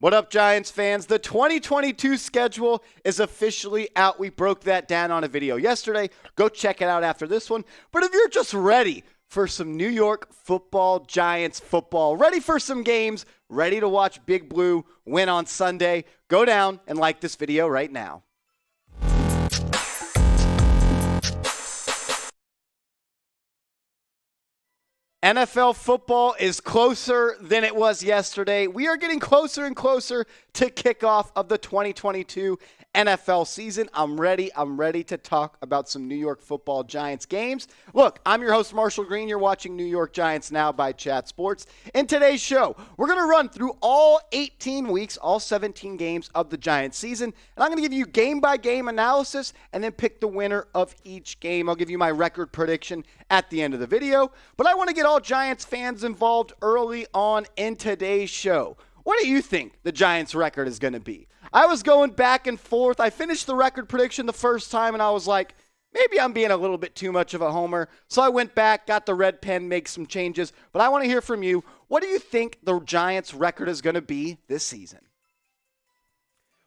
What up, Giants fans? The 2022 schedule is officially out. We broke that down on a video yesterday. Go check it out after this one. But if you're just ready for some New York football, Giants football, ready for some games, ready to watch Big Blue win on Sunday, go down and like this video right now. NFL football is closer than it was yesterday. We are getting closer and closer to kickoff of the 2022 NFL season. I'm ready to talk about some New York football Giants games. Look, I'm your host, Marshall Green. You're watching New York Giants Now by Chat Sports. In today's show, we're going to run through all 18 weeks, all 17 games of the Giants season. And I'm going to give you game-by-game analysis and then pick the winner of each game. I'll give you my record prediction at the end of the video. But I want to get all Giants fans involved early on in today's show. What do you think the Giants' record is going to be? I was going back and forth. I finished the record prediction the first time, and I was like, maybe I'm being a little bit too much of a homer. So I went back, got the red pen, make some changes. But I want to hear from you. What do you think the Giants' record is going to be this season?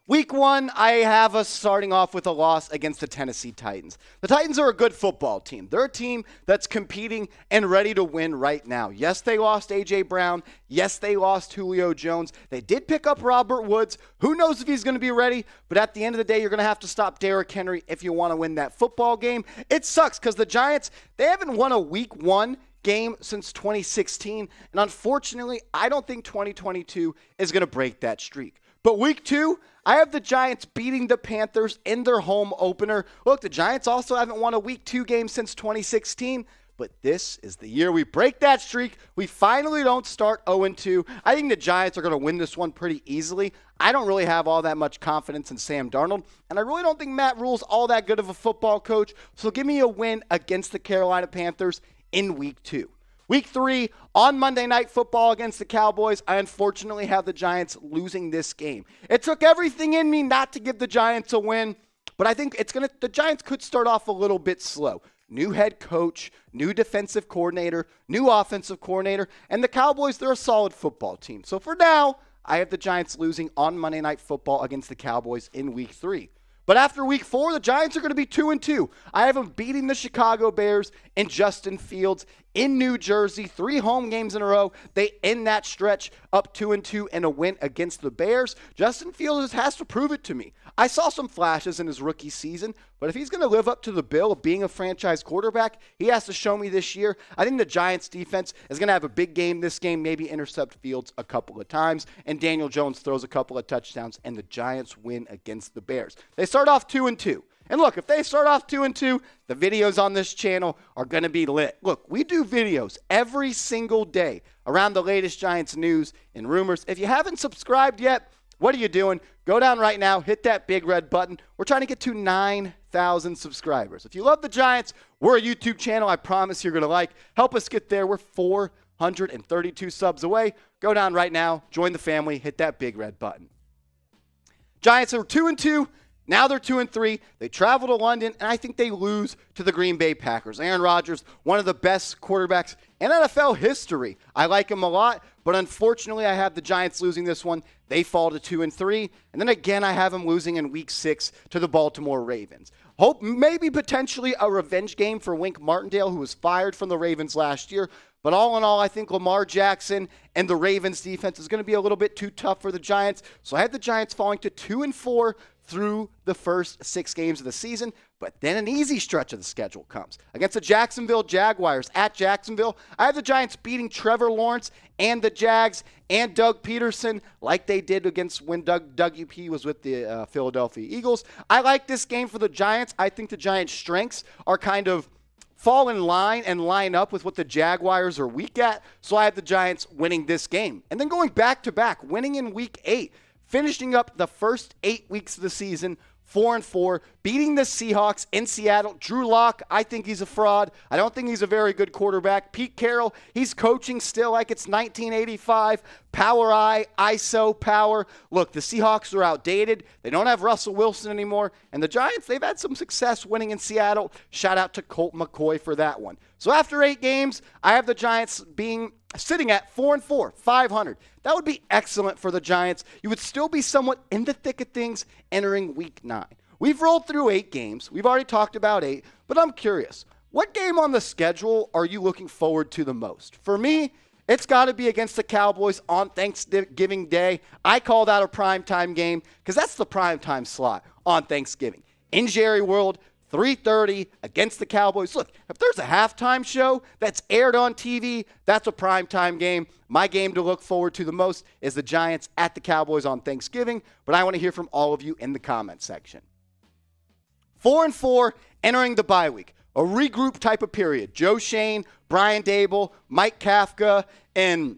Week 1, I have us starting off with a loss against the Tennessee Titans. The Titans are a good football team. They're a team that's competing and ready to win right now. Yes, they lost A.J. Brown. Yes, they lost Julio Jones. They did pick up Robert Woods. Who knows if he's going to be ready? But at the end of the day, you're going to have to stop Derrick Henry if you want to win that football game. It sucks because the Giants, they haven't won a Week 1 game since 2016. And unfortunately, I don't think 2022 is going to break that streak. But Week 2, I have the Giants beating the Panthers in their home opener. Look, the Giants also haven't won a Week 2 game since 2016, but this is the year we break that streak. We finally don't start 0-2. I think the Giants are going to win this one pretty easily. I don't really have all that much confidence in Sam Darnold, and I really don't think Matt Rule's all that good of a football coach, so give me a win against the Carolina Panthers in Week 2. Week 3, on Monday Night Football against the Cowboys, I unfortunately have the Giants losing this game. It took everything in me not to give the Giants a win, but I think the Giants could start off a little bit slow. New head coach, new defensive coordinator, new offensive coordinator, and the Cowboys, they're a solid football team. So for now, I have the Giants losing on Monday Night Football against the Cowboys in Week 3. But after Week 4, the Giants are going to be 2-2. I have them beating the Chicago Bears and Justin Fields in New Jersey. 3 home games in a row. They end that stretch up 2-2 and a win against the Bears. Justin Fields has to prove it to me. I saw some flashes in his rookie season, but if he's going to live up to the bill of being a franchise quarterback, he has to show me this year. I think the Giants defense is going to have a big game this game, maybe intercept Fields a couple of times, and Daniel Jones throws a couple of touchdowns, and the Giants win against the Bears. They start off 2-2. And look, if they start off 2-2, the videos on this channel are going to be lit. Look, we do videos every single day around the latest Giants news and rumors. If you haven't subscribed yet, what are you doing? Go down right now, hit that big red button. We're trying to get to 9,000 subscribers. If you love the Giants, we're a YouTube channel I promise you're going to like. Help us get there. We're 432 subs away. Go down right now, join the family, hit that big red button. Giants are 2-2. Now they're 2-3. They travel to London, and I think they lose to the Green Bay Packers. Aaron Rodgers, one of the best quarterbacks in NFL history. I like him a lot, but unfortunately I have the Giants losing this one. They fall to 2-3. And then again, I have them losing in Week 6 to the Baltimore Ravens. Hope maybe potentially a revenge game for Wink Martindale, who was fired from the Ravens last year. But all in all, I think Lamar Jackson and the Ravens defense is going to be a little bit too tough for the Giants. So I had the Giants falling to 2-4 through the first 6 games of the season, but then an easy stretch of the schedule comes. Against the Jacksonville Jaguars at Jacksonville, I have the Giants beating Trevor Lawrence and the Jags and Doug Peterson like they did against when Doug UP was with the Philadelphia Eagles. I like this game for the Giants. I think the Giants' strengths are kind of fall in line and line up with what the Jaguars are weak at, so I have the Giants winning this game. And then going back-to-back, winning in Week 8, finishing up the first 8 weeks of the season 4-4, beating the Seahawks in Seattle. Drew Lock, I think he's a fraud. I don't think he's a very good quarterback. Pete Carroll, he's coaching still like it's 1985. Power I, ISO, power. Look, the Seahawks are outdated. They don't have Russell Wilson anymore. And the Giants, they've had some success winning in Seattle. Shout out to Colt McCoy for that one. So after 8 games, I have the Giants being sitting at 4-4, 500. That would be excellent for the Giants. You would still be somewhat in the thick of things entering week 9. We've rolled through 8 games. We've already talked about 8, but I'm curious. What game on the schedule are you looking forward to the most? For me, it's got to be against the Cowboys on Thanksgiving Day. I call that a primetime game because that's the primetime slot on Thanksgiving. In Jerry World, 3:30 against the Cowboys. Look, if there's a halftime show that's aired on TV, that's a primetime game. My game to look forward to the most is the Giants at the Cowboys on Thanksgiving, but I want to hear from all of you in the comment section. 4-4 entering the bye week. A regroup type of period. Joe Shane, Brian Daboll, Mike Kafka, and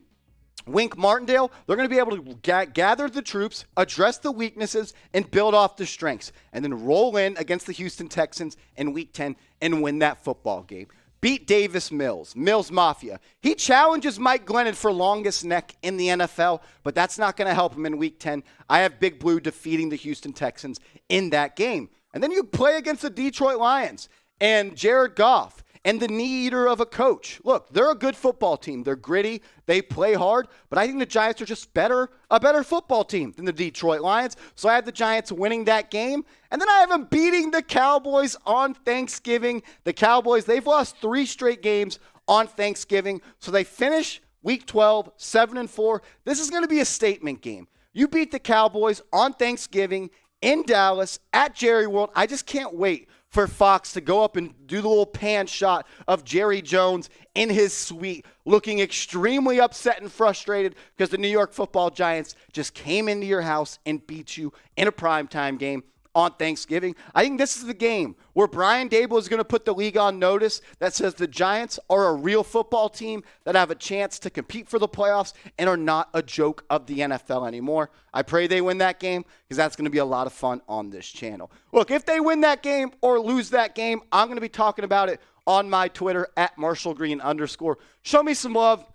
Wink Martindale, they're going to be able to gather the troops, address the weaknesses, and build off the strengths, and then roll in against the Houston Texans in Week 10 and win that football game. Beat Davis Mills Mafia. He challenges Mike Glennon for longest neck in the NFL, but that's not going to help him in Week 10. I have Big Blue defeating the Houston Texans in that game. And then you play against the Detroit Lions and Jared Goff and the knee eater of a coach. Look, they're a good football team. They're gritty. They play hard. But I think the Giants are just a better football team than the Detroit Lions. So I have the Giants winning that game. And then I have them beating the Cowboys on Thanksgiving. The Cowboys, they've lost 3 straight games on Thanksgiving. So they finish Week 12, 7-4. This is going to be a statement game. You beat the Cowboys on Thanksgiving in Dallas at Jerry World. I just can't wait for Fox to go up and do the little pan shot of Jerry Jones in his suite, looking extremely upset and frustrated because the New York Football Giants just came into your house and beat you in a primetime game on Thanksgiving. I think this is the game where Brian Daboll is going to put the league on notice that says the Giants are a real football team that have a chance to compete for the playoffs and are not a joke of the NFL anymore. I pray they win that game because that's going to be a lot of fun on this channel. Look, if they win that game or lose that game, I'm going to be talking about it on my Twitter at @MarshallGreen_. Show me some love.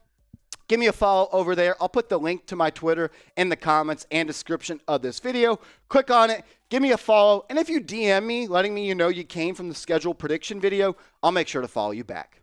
Give me a follow over there. I'll put the link to my Twitter in the comments and description of this video. Click on it. Give me a follow. And if you DM me, letting me know you came from the schedule prediction video, I'll make sure to follow you back.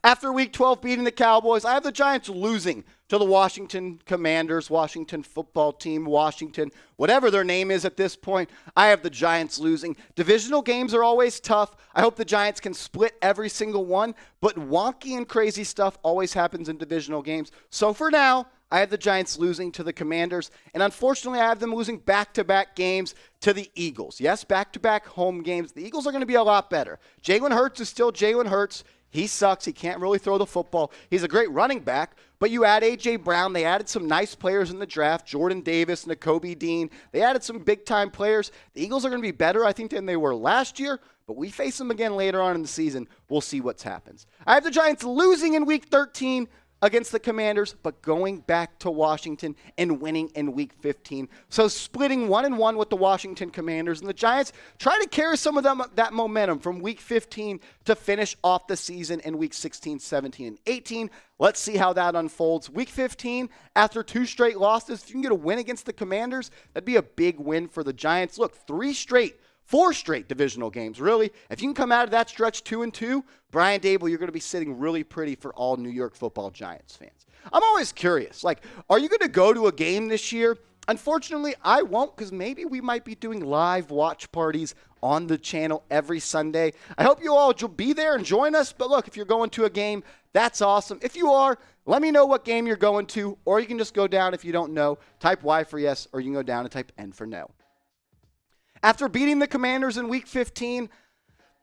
After Week 12 beating the Cowboys, I have the Giants losing to the Washington Commanders, Washington football team, Washington, whatever their name is at this point. I have the Giants losing. Divisional games are always tough. I hope the Giants can split every single one, but wonky and crazy stuff always happens in divisional games. So for now, I have the Giants losing to the Commanders, and unfortunately, I have them losing back-to-back games to the Eagles. Yes, back-to-back home games. The Eagles are going to be a lot better. Jalen Hurts is still Jalen Hurts. He sucks. He can't really throw the football. He's a great running back, but you add A.J. Brown. They added some nice players in the draft, Jordan Davis, Nakobe Dean. They added some big-time players. The Eagles are going to be better, I think, than they were last year, but we face them again later on in the season. We'll see what happens. I have the Giants losing in Week 13 against the Commanders, but going back to Washington and winning in Week 15. So splitting 1-1 with the Washington Commanders, and the Giants try to carry some of that momentum from Week 15 to finish off the season in Week 16, 17, and 18. Let's see how that unfolds. Week 15, after 2 straight losses, if you can get a win against the Commanders, that'd be a big win for the Giants. Look, 4 straight divisional games, really. If you can come out of that stretch 2-2, Brian Daboll, you're going to be sitting really pretty for all New York Football Giants fans. I'm always curious, are you going to go to a game this year? Unfortunately, I won't, because maybe we might be doing live watch parties on the channel every Sunday. I hope you all will be there and join us. But look, if you're going to a game, that's awesome. If you are, let me know what game you're going to, or you can just go down if you don't know. Type Y for yes, or you can go down and type N for no. After beating the Commanders in Week 15,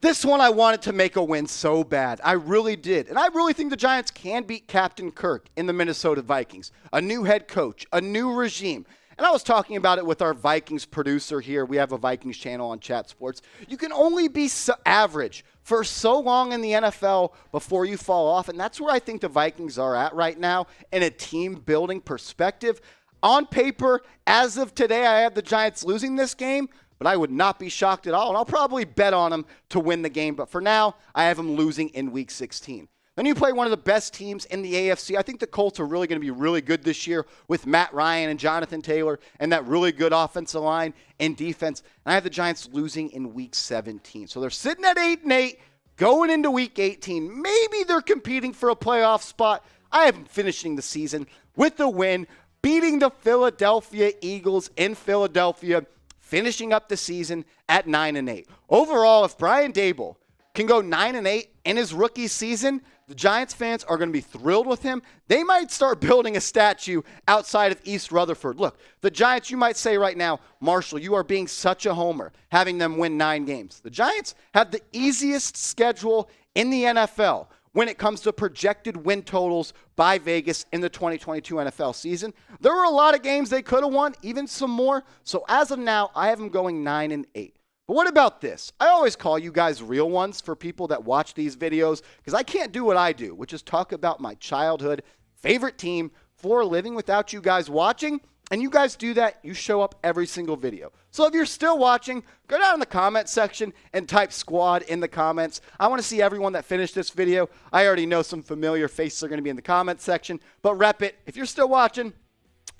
this one I wanted to make a win so bad. I really did. And I really think the Giants can beat Captain Kirk in the Minnesota Vikings. A new head coach, a new regime. And I was talking about it with our Vikings producer here. We have a Vikings channel on Chat Sports. You can only be so average for so long in the NFL before you fall off. And that's where I think the Vikings are at right now in a team-building perspective. On paper, as of today, I have the Giants losing this game, but I would not be shocked at all, and I'll probably bet on them to win the game. But for now, I have them losing in Week 16. Then you play one of the best teams in the AFC. I think the Colts are really going to be really good this year with Matt Ryan and Jonathan Taylor and that really good offensive line and defense. And I have the Giants losing in Week 17. So they're sitting at 8-8, going into Week 18. Maybe they're competing for a playoff spot. I have them finishing the season with a win, beating the Philadelphia Eagles in Philadelphia, finishing up the season at 9-8. Overall, if Brian Daboll can go 9-8 in his rookie season, the Giants fans are going to be thrilled with him. They might start building a statue outside of East Rutherford. Look, the Giants, you might say right now, Marshall, you are being such a homer, having them win 9 games. The Giants have the easiest schedule in the NFL when it comes to projected win totals by Vegas in the 2022 NFL season. There were a lot of games they could have won, even some more. So as of now, I have them going 9-8. But what about this? I always call you guys real ones for people that watch these videos because I can't do what I do, which is talk about my childhood favorite team for a living without you guys watching. And you guys do that. You show up every single video. So if you're still watching, go down in the comment section and type squad in the comments. I want to see everyone that finished this video. I already know some familiar faces are going to be in the comment section, but rep it. If you're still watching,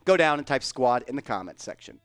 go down and type squad in the comment section.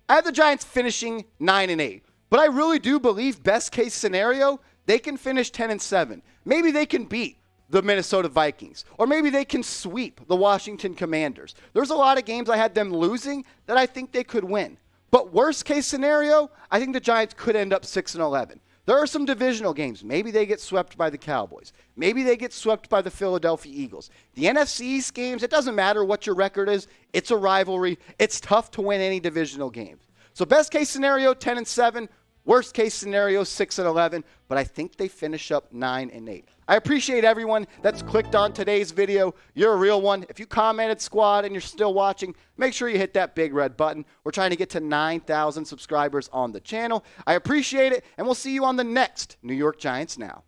I have the Giants finishing 9-8, but I really do believe best case scenario, they can finish 10-7. Maybe they can beat the Minnesota Vikings, or maybe they can sweep the Washington Commanders. There's a lot of games I had them losing that I think they could win. But worst case scenario, I think the Giants could end up 6-11. There are some divisional games. Maybe they get swept by the Cowboys. Maybe they get swept by the Philadelphia Eagles. The NFC East games, it doesn't matter what your record is. It's a rivalry. It's tough to win any divisional games. So best case scenario, 10-7. Worst case scenario, 6-11. But I think they finish up 9-8. I appreciate everyone that's clicked on today's video. You're a real one. If you commented squad and you're still watching, make sure you hit that big red button. We're trying to get to 9,000 subscribers on the channel. I appreciate it, and we'll see you on the next New York Giants Now.